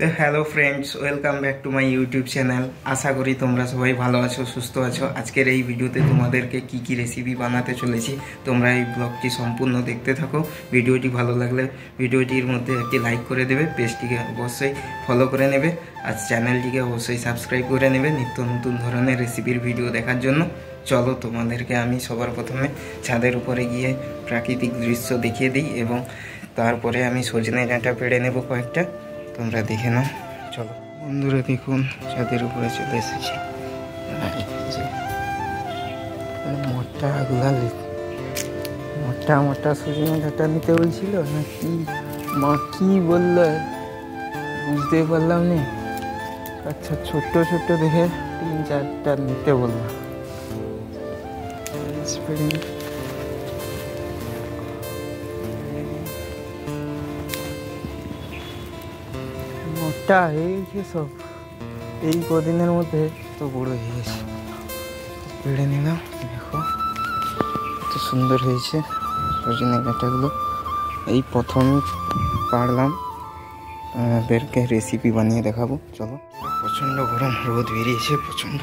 তো hello friends, welcome back to my YouTube channel. আশা করি তোমরা সবাই ভালো আছো, সুস্থ আছো। আজকের এই ভিডিওতে তোমাদেরকে কি রেসিপি বানাতে চলেছি তোমরা এই ব্লগটি সম্পূর্ণ দেখতে থাকো। ভিডিওটি ভালো লাগলে ভিডিওটির মধ্যে একটি লাইক করে দেবে, পেজটিকে অবশ্যই ফলো করে নেবে, আর চ্যানেলটিকে অবশ্যই সাবস্ক্রাইব করে নেবে নিত্য নতুন ধরনের রেসিপির ভিডিও দেখার জন্য। চলো তোমাদেরকে আমি সবার প্রথমে ছাদের উপরে গিয়ে প্রাকৃতিক দৃশ্য দেখিয়ে দিই এবং তারপরে আমি সজনে ডাঁটা পেড়ে নেব কয়েকটা, তোমরা দেখে নাও। চলো বন্ধুরা, দেখুন ছাদের উপরে চলে এসেছি। মোটা মোটা সজনে ডাঁটা নিতে বলছিল না কি, মা কি বললো বুঝতে পারলাম না। আচ্ছা, ছোট্ট ছোট্ট দেখে 3-4টা নিতে বললো। মোটা হয়ে গেছে সব, এই কদিনের মধ্যে তো বড় হয়ে গেছে। পেড়ে নিলাম, দেখো কত সুন্দর হয়েছে সজনে ডাঁটাগুলো। এই প্রথম পারলাম, আমাদেরকে রেসিপি বানিয়ে দেখাবো। চলো, প্রচণ্ড গরম, রোদ বেরিয়েছে প্রচণ্ড,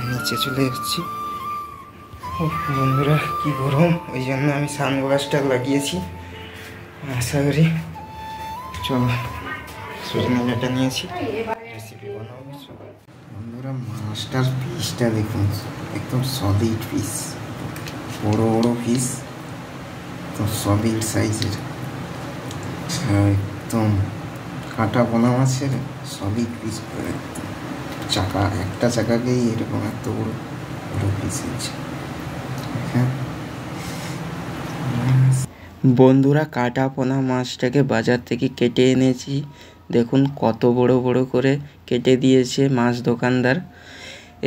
নিচে চলে যাচ্ছি। বন্ধুরা কি গরম, ওই জন্য আমি সানগ্লাসটা লাগিয়েছি। আশা করি, চলো সজনে ডাঁটা নিয়েছি, রেসিপি বানাবো। বন্ধুরা, মাছটার পিসটা দেখুন, একদম সলিড পিস, বড় বড় পিস, তো সলিড সাইজের, একদম কাঁটা পোনা মাছের সলিড পিস, চাকা একটা চাকাকেই এরকম এত বড় বড় পিস হয়েছে। হ্যাঁ বন্ধুরা, কাটা পোনা মাছটাকে বাজার থেকে কেটে এনেছি। দেখুন কত বড় বড় করে কেটে দিয়েছে মাছ দোকানদার।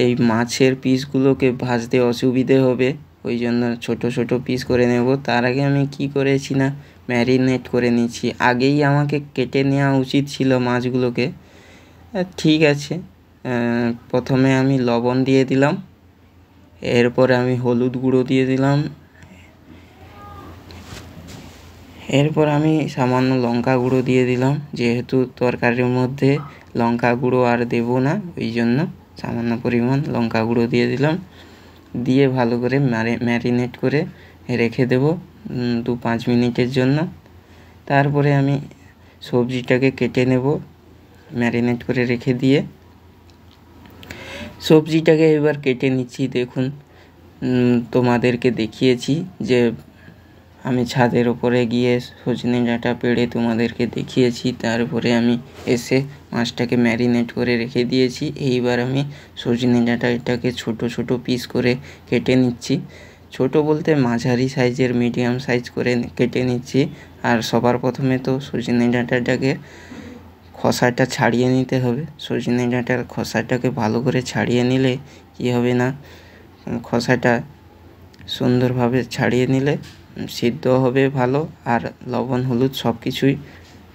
এই মাছের পিসগুলোকে ভাজতে অসুবিধে হবে, ওই জন্য ছোট ছোট পিস করে নেব। তার আগে আমি কি করেছি না, ম্যারিনেট করে নিচ্ছি। আগেই আমাকে কেটে নেওয়া উচিত ছিল মাছগুলোকে। ঠিক আছে, প্রথমে আমি লবণ দিয়ে দিলাম, এরপরে আমি হলুদ গুঁড়ো দিয়ে দিলাম, এরপর আমি সামান্য লঙ্কা গুঁড়ো দিয়ে দিলাম। যেহেতু তরকারির মধ্যে লঙ্কা গুঁড়ো আর দেবো না, ওই জন্য সামান্য পরিমাণ লঙ্কা গুঁড়ো দিয়ে দিলাম। দিয়ে ভালো করে ম্যারিনেট করে রেখে দেব 2-5 মিনিটের জন্য। তারপরে আমি সবজিটাকে কেটে নেব, ম্যারিনেট করে রেখে দিয়ে সবজিটাকে এবার কেটে নিচ্ছি। দেখুন, তোমাদেরকে দেখিয়েছি যে আমি ছাদের ওপরে গিয়ে সজনে ডাঁটা পেড়ে তোমাদেরকে দেখিয়েছি। তারপরে আমি এসে মাছটাকে ম্যারিনেট করে রেখে দিয়েছি। এইবার আমি সজনে ডাঁটাটাকে ছোট ছোট পিস করে কেটে নিচ্ছি। ছোট বলতে মাঝারি সাইজের, মিডিয়াম সাইজ করে কেটে নিচ্ছি। আর সবার প্রথমে তো সজনে ডাঁটাটাকে খোসাটা ছাড়িয়ে নিতে হবে। সজনে ডাঁটার খোসাটাকে ভালো করে ছাড়িয়ে নিলে কী হবে না, খোসাটা সুন্দরভাবে ছাড়িয়ে নিলে সিদ্ধ হবে ভালো, আর লবণ হলুদ সব কিছুই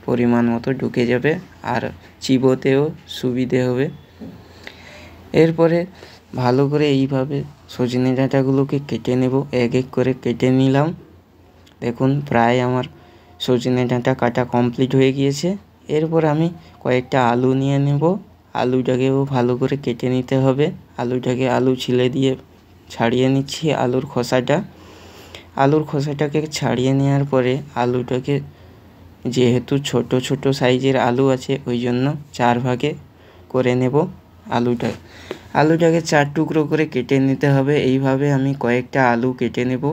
পরিমাণ মতো ঢুকে যাবে, আর চিবোতেও সুবিধে হবে। এরপরে ভালো করে এইভাবে সজনে ডাঁটাগুলোকে কেটে নেব, এক এক করে কেটে নিলাম। দেখুন প্রায় আমার সজনে ডাঁটা কাটা কমপ্লিট হয়ে গিয়েছে। এরপর আমি কয়েকটা আলু নিয়ে নেব, আলুটাকেও ভালো করে কেটে নিতে হবে। আলু ছিলে দিয়ে ছাড়িয়ে নিচ্ছি আলুর খোসাটাকে ছাড়িয়ে নেওয়ার পরে আলুটাকে, যেহেতু ছোট ছোট সাইজের আলু আছে, ওই জন্য 4 ভাগে করে নেব। আলুটাকে 4 টুকরো করে কেটে নিতে হবে। এইভাবে আমি কয়েকটা আলু কেটে নেব,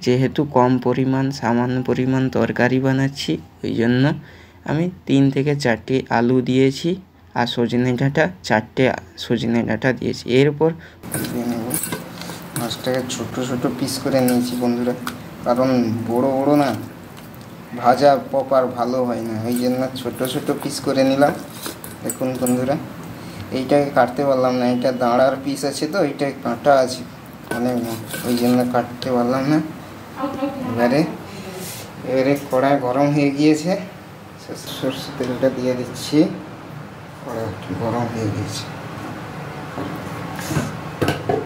যেহেতু কম পরিমাণ সামান্য পরিমাণ তরকারি বানাচ্ছি, ওই জন্য আমি 3 থেকে 4টি আলু দিয়েছি, আর সজনে ডাঁটা 4টে সজনে ডাঁটা দিয়েছি। এরপর মাছটাকে ছোট ছোট পিস করে নিয়েছি বন্ধুরা, কারণ বড় বড় না ভাজা প্রপার ভালো হয় না, ওই জন্য ছোট ছোট পিস করে নিলাম। দেখুন বন্ধুরা, এইটাকে কাটতে পারলাম না, এটা দাঁড়ার পিস আছে তো, এইটায় কাঁটা আছে অনেক, ওই জন্য কাটতে পারলাম না। এবারে কড়াই গরম হয়ে গিয়েছে, সরষের তেলটা দিয়ে দিচ্ছি। কড়াই গরম হয়ে গিয়েছে,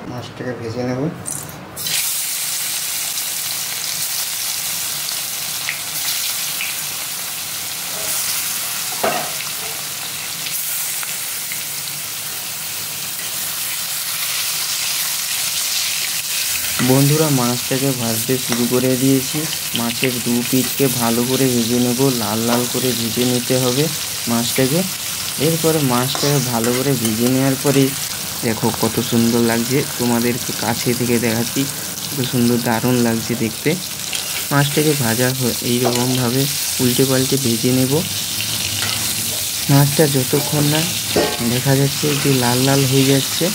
মাছটাকে ভেজে নেব। বন্ধুরা মাছটাকে ভাজতে শুরু করে দিয়েছি। মাছের দু পিঠকে ভালো করে ভেজে নেব, লাল লাল করে ভেজে নিতে হবে মাছটাকে। এরপরে মাছটাকে ভালো করে ভেজে নেওয়ার পরে দেখো কত সুন্দর লাগছে, তোমাদেরকে কাছে থেকে দেখাচ্ছি, কত সুন্দর দারুণ লাগছে দেখতে। মাছটাকে ভাজা এইরকমভাবে উল্টে পাল্টে ভেজে নেব। মাছটা যতক্ষণ না দেখা যাচ্ছে যে লাল লাল হয়ে যাচ্ছে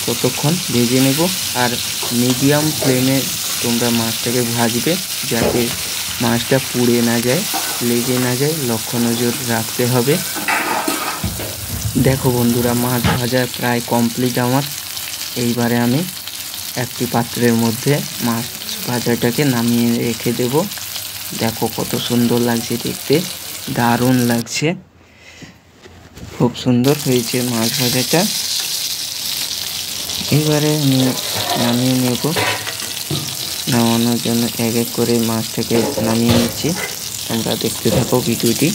ততক্ষণ ভেজে নেব। আর মিডিয়াম ফ্লেমে তোমরা মাছটাকে ভাজবে, যাতে মাছটা পুড়ে না যায়, লেগে না যায়, লক্ষ্য নজর রাখতে হবে। দেখো বন্ধুরা, মাছ ভাজা প্রায় কমপ্লিট আমার। এইবারে আমি একটি পাত্রের মধ্যে মাছ ভাজাটাকে নামিয়ে রেখে দেব। দেখো কত সুন্দর লাগছে দেখতে, দারুণ লাগছে, খুব সুন্দর হয়েছে মাছ ভাজাটা। এবারে আমি নামিয়ে নেব। নামানোর জন্য এক এক করে মাছটাকে নামিয়ে নিচ্ছি, তোমরা দেখতে থাকো ভিডিওটি।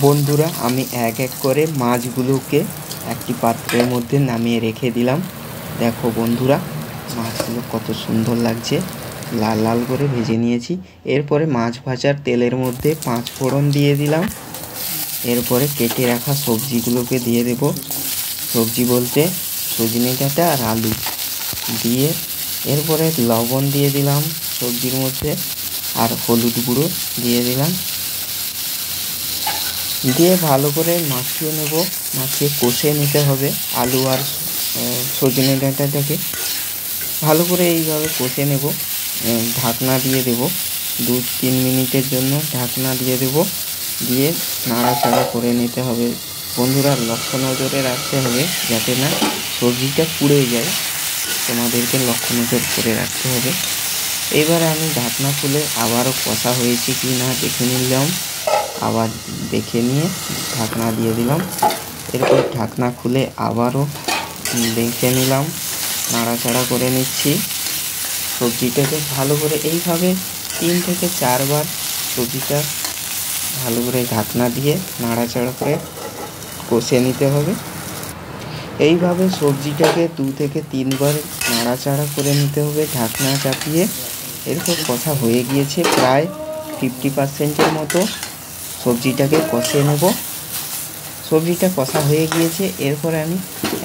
বন্ধুরা, আমি এক এক করে মাছগুলোকে একটি পাত্রের মধ্যে নামিয়ে রেখে দিলাম। দেখো বন্ধুরা, মাছগুলো কত সুন্দর লাগছে, লাল লাল করে ভেজে নিয়েছি। এরপরে মাছ ভাজার তেলের মধ্যে 5 ফোড়ন দিয়ে দিলাম। এরপরে কেটে রাখা সবজিগুলোকে দিয়ে দেব। সবজি বলতে সজনে ডাঁটা আর আলু দিয়ে, এরপরে লবণ দিয়ে দিলাম সবজির মধ্যে, আর হলুদ গুঁড়ো দিয়ে দিলাম। দিয়ে ভালো করে মাখিয়ে নেব, মাখিয়ে কষে নিতে হবে। আলু আর সজনে ডাঁটাটাকে ভালো করে এইভাবে কষে নেব। ঢাকনা দিয়ে দেব, 2-3 মিনিটের জন্য ঢাকনা দিয়ে দেব। দিয়ে নাড়াচাড়া করে নিতে হবে। বন্ধুরা, লক্ষ্য নজরে রাখতে হবে যাতে না সবজিটা পুড়ে যায়, তোমাদেরকে লক্ষ্য নজর করে রাখতে হবে। এবারে আমি ঢাকনা খুলে আবারও কষা হয়েছে কি না দেখে নিলাম। আবার দেখে নিয়ে ঢাকনা দিয়ে দিলাম। এরপর ঢাকনা খুলে আবারও দেখে নিলাম, নাড়াচাড়া করে নিচ্ছি। সবজিটাকে ভালো করে এইভাবে 3 থেকে 4 বার সবজিটা ভালো করে ঢাকনা দিয়ে নাড়াচাড়া করে কষে নিতে হবে। এইভাবে সবজিটাকে 2 থেকে 3 বার নাড়াচাড়া করে নিতে হবে ঢাকনা চাপিয়ে। এরপর কষা হয়ে গিয়েছে, প্রায় 50%-এর মতো সবজিটাকে কষে নেব। সবজিটা কষা হয়ে গিয়েছে, এরপরে আমি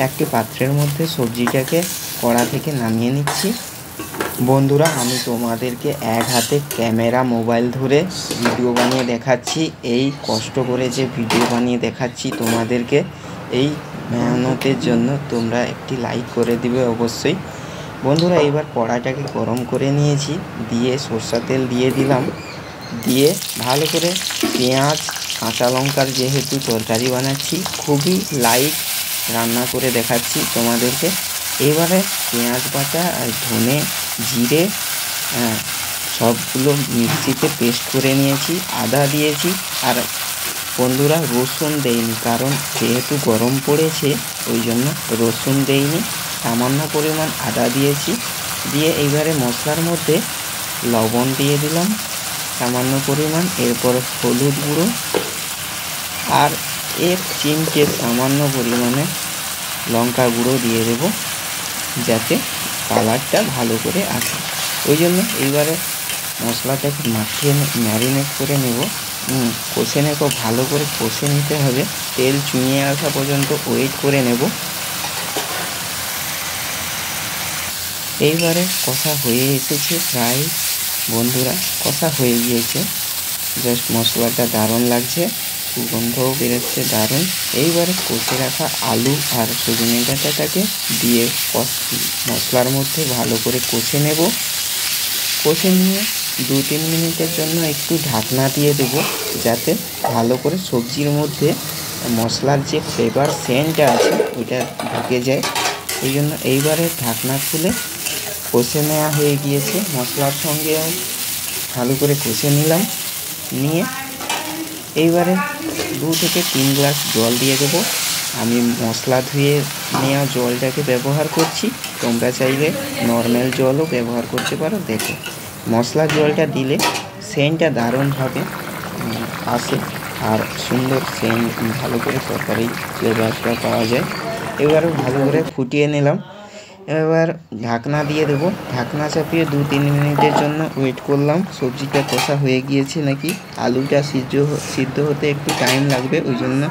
একটি পাত্রের মধ্যে সবজিটাকে কড়া থেকে নামিয়ে নিচ্ছি। বন্ধুরা, আমি তোমাদেরকে এক হাতে ক্যামেরা মোবাইল ধরে ভিডিও বানিয়ে দেখাচ্ছি। এই কষ্ট করে যে ভিডিও বানিয়ে দেখাচ্ছি তোমাদেরকে, এই মেহনতের জন্য তোমরা একটি লাইক করে দিবে অবশ্যই। বন্ধুরা, এবার কড়াটাকে গরম করে নিয়েছি, দিয়ে সরষের তেল দিয়ে দিলাম। দিয়ে ভালো করে পেঁয়াজ, কাঁচা লঙ্কার যেহেতু তরকারি বানাচ্ছি, খুবই লাইট রান্না করে দেখাচ্ছি তোমাদেরকে। এবারে পেঁয়াজ বাটা আর ধনে জিরে সবগুলো মিক্সিতে পেস্ট করে নিয়েছি, আদা দিয়েছি। আর বন্ধুরা, রসুন দেইনি, কারণ যেহেতু গরম পড়েছে ওই জন্য রসুন দেইনি, সামান্য পরিমাণ আদা দিয়েছি। দিয়ে এইবারে মশলার মধ্যে লবণ দিয়ে দিলাম সামান্য পরিমাণ, এরপর হলুদ গুঁড়ো আর 1 চিমটে সামান্য পরিমাণে লঙ্কা গুঁড়ো দিয়ে দেব, যাতে কালারটা ভালো করে আসে। ওই জন্য এইবারে মশলাটাকে মাখিয়ে ম্যারিনেট করে নেব, কষে নেব, ভালো করে কষে নিতে হবে। তেল চুইয়ে আসা পর্যন্ত ওয়েট করে নেব। এইবারে কষা হয়ে এসেছে প্রায়। বন্ধুরা, কষা হয়ে গিয়েছে, জাস্ট মশলাটা দারুণ লাগছে, সুগন্ধও বেরোচ্ছে দারুণ। এইবারে কষে রাখা আলু আর সজনে ডাঁটাটাকে দিয়ে মশলার মধ্যে ভালো করে কষে নেব। কষে নিয়ে 2-3 মিনিটের জন্য একটু ঢাকনা দিয়ে দেব, যাতে ভালো করে সবজির মধ্যে মশলার যে ফ্লেভার সেন্টটা আছে ওইটা ঢুকে যায়। এই জন্য এইবারে ঢাকনা খুলে কষে নেওয়া হয়ে গিয়েছে, মশলার সঙ্গে ভালো করে কষে নিলাম। নিয়ে এইবারে 2 থেকে 3 গ্লাস জল দিয়ে দেবো। আমি মশলা ধুয়ে নেওয়া জলটাকে ব্যবহার করছি, তোমরা চাইলে নর্মাল জলও ব্যবহার করতে পারো। দেখো মশলার জলটা দিলে সেন্টটা দারুণভাবে আসে আর সুন্দর সেন্ট, ভালো করে তরকারি ফ্লেভারটা পাওয়া যায়। এবারে ভালো করে ফুটিয়ে নিলাম। এবার ঢাকনা দিয়ে দেবো। ঢাকনা চাপিয়ে 2-3 মিনিটের জন্য ওয়েট করলাম। সবজিটা কষা হয়ে গিয়েছে নাকি, আলুটা সিদ্ধ হতে একটু টাইম লাগবে, ওই জন্য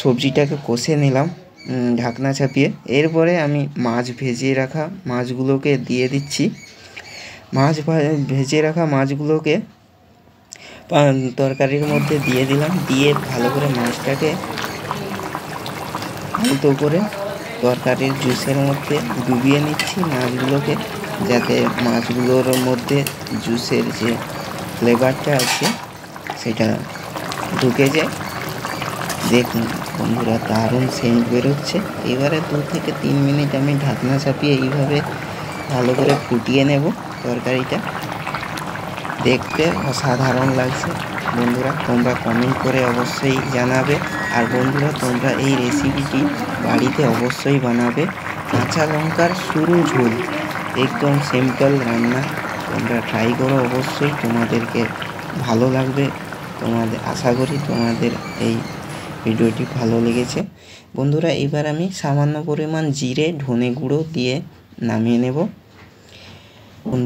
সবজিটাকে কষে নিলাম ঢাকনা চাপিয়ে। এরপরে আমি মাছ ভেজে রাখা মাছগুলোকে দিয়ে দিচ্ছি। ভেজে রাখা মাছগুলোকে তরকারির মধ্যে দিয়ে দিলাম। দিয়ে ভালো করে মাছটাকে আলতো করে তরকারির জুসের মধ্যে ডুবিয়ে নিচ্ছি মাছগুলোকে, যাতে মাছগুলোর মধ্যে জুসের যে ফ্লেভারটা আছে সেটা ঢুকে যায়। দেখুন বন্ধুরা, দারুণ সেন্ট বেরোচ্ছে। এবারে 2 থেকে 3 মিনিট আমি ঢাকনা চাপিয়ে এইভাবে ভালো করে ফুটিয়ে নেব তরকারিটা। দেখতে অসাধারণ লাগছে। বন্ধুরা তোমরা কমেন্ট করে অবশ্যই জানাবে। আর বন্ধুরা তোমরা এই রেসিপিটি বাড়িতে অবশ্যই বানাবে। কাঁচা লঙ্কার সরু ঝোল, একদম সিম্পল রান্না, তোমরা ট্রাই করো অবশ্যই, তোমাদেরকে ভালো লাগবে। আশা করি তোমাদের এই ভিডিওটি ভালো লেগেছে। বন্ধুরা এবার আমি সামান্য পরিমাণ জিরে ধনে গুঁড়ো দিয়ে নামিয়ে নেব।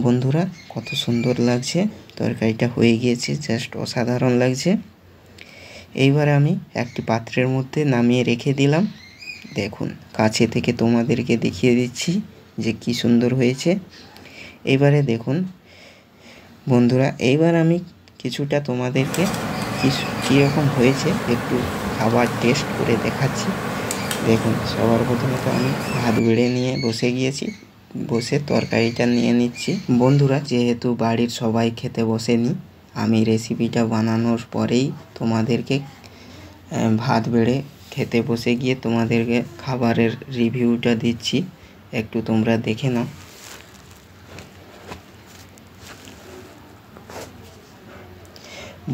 বন্ধুরা কত সুন্দর লাগছে, তরকারিটা হয়ে গিয়েছে, জাস্ট অসাধারণ লাগছে। এইবার আমি একটি পাত্রের মধ্যে নামিয়ে রেখে দিলাম। দেখুন কাছে থেকে তোমাদেরকে দেখিয়ে দিচ্ছি যে কি সুন্দর হয়েছে। এইবারে দেখুন বন্ধুরা, এইবার আমি কিছুটা তোমাদেরকে কীরকম হয়েছে একটু খাবার টেস্ট করে দেখাচ্ছি। দেখুন সবার প্রথমে তো আমি ভাত বেড়ে নিয়ে বসে তরকারিটা নিয়ে নিচ্ছি। বন্ধুরা যেহেতু বাড়ির সবাই খেতে বসেনি, আমি রেসিপিটা বানানোর পরেই তোমাদেরকে ভাত বেড়ে খেতে বসে গিয়ে তোমাদেরকে খাবারের রিভিউটা দিচ্ছি, একটু তোমরা দেখে নাও।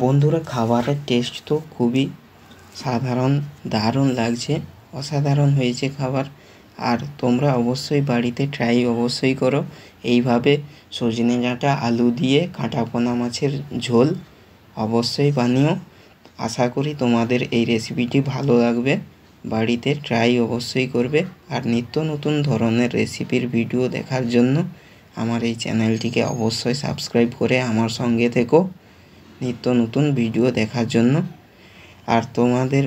বন্ধুরা খাবারের টেস্ট তো খুবই দারুণ লাগছে, অসাধারণ হয়েছে খাবার। আর তোমরা অবশ্যই বাড়িতে ট্রাই অবশ্যই করো। এইভাবে সজনে ডাঁটা আলু দিয়ে কাঁটা পোনা মাছের ঝোল অবশ্যই বানিও। আশা করি তোমাদের এই রেসিপিটি ভালো লাগবে। বাড়িতে ট্রাই অবশ্যই করবে। আর নিত্য নতুন ধরনের রেসিপির ভিডিও দেখার জন্য আমার এই চ্যানেলটিকে অবশ্যই সাবস্ক্রাইব করে আমার সঙ্গে থেকো নিত্য নতুন ভিডিও দেখার জন্য। আর তোমাদের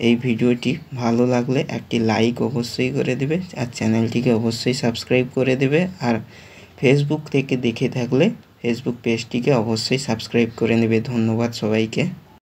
এই ভিডিওটি ভালো লাগলে একটি লাইক অবশ্যই করে দেবে, আর চ্যানেলটিকে অবশ্যই সাবস্ক্রাইব করে দেবে। আর ফেসবুক থেকে দেখে থাকলে ফেসবুক পেজটিকে অবশ্যই সাবস্ক্রাইব করে নেবে। ধন্যবাদ সবাইকে।